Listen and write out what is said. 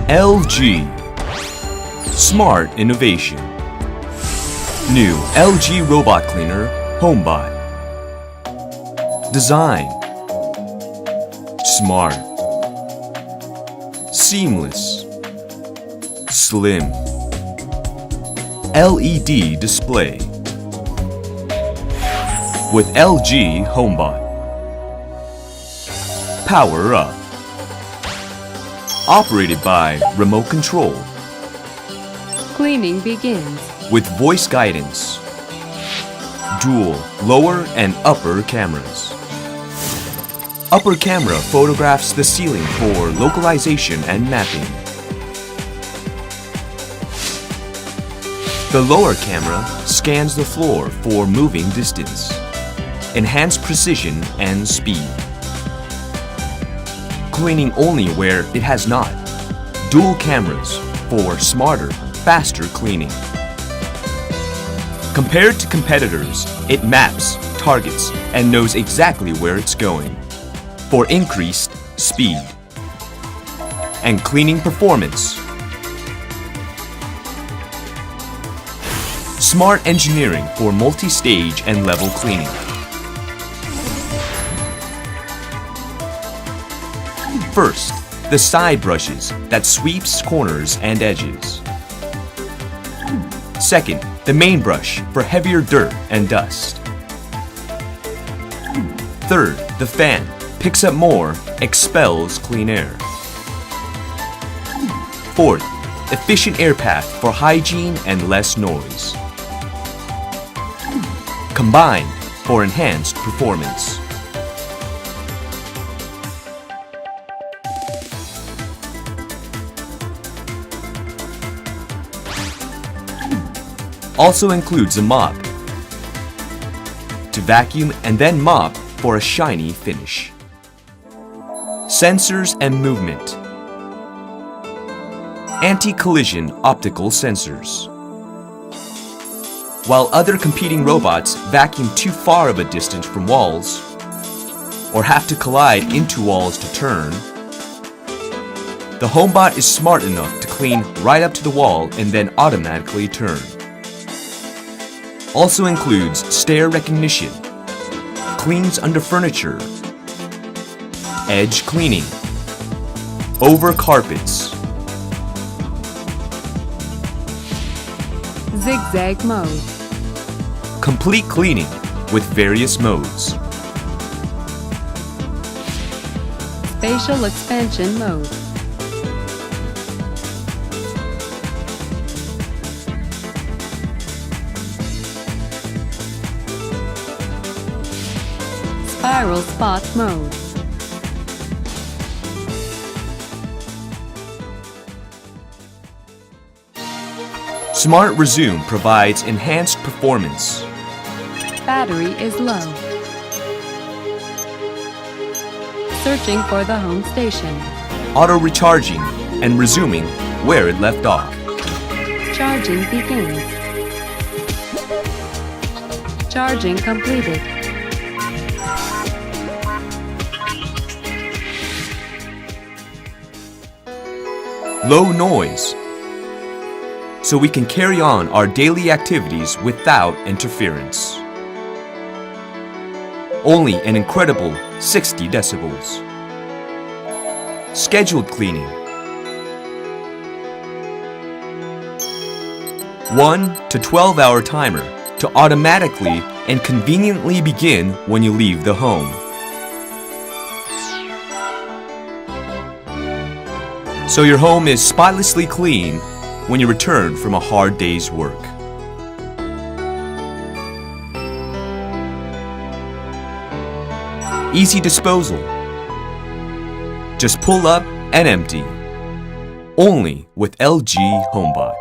LG Smart Innovation. New LG Robot Cleaner HomeBot. Design smart, seamless, slim, LED display. With LG HomeBot. Power up. Operated by remote control. Cleaning begins. With voice guidance. Dual lower and upper cameras. Upper camera photographs the ceiling for localization and mapping. The lower camera scans the floor for moving distance, enhanced precision and speed. Cleaning only where it has not. Dual cameras for smarter, faster cleaning. Compared to competitors, it maps, targets, and knows exactly where it's going for increased speed and cleaning performance. Smart engineering for multi-stage and level cleaning. First, the side brushes that sweeps corners and edges. Second, the main brush for heavier dirt and dust. Third, the fan picks up more, expels clean air. Fourth, efficient air path for hygiene and less noise. Combined for enhanced performance. Also includes a mop to vacuum and then mop for a shiny finish. Sensors and movement. Anti-collision optical sensors. While other competing robots vacuum too far of a distance from walls or have to collide into walls to turn, the HomeBot is smart enough to clean right up to the wall and then automatically turn. Also includes stair recognition, cleans under furniture, edge cleaning, over carpets, Zigzag mode. complete cleaning with various modes, Spatial expansion mode. Spiral spot mode. Smart Resume provides enhanced performance. Battery is low. Searching for the home station. Auto recharging and resuming where it left off. Charging begins. Charging completed. Low noise, so we can carry on our daily activities without interference. Only an incredible 60 decibels. Scheduled cleaning. 1 to 12-hour timer to automatically and conveniently begin when you leave the home. So your home is spotlessly clean when you return from a hard day's work. Easy disposal. Just pull up and empty. Only with LG HomeBot.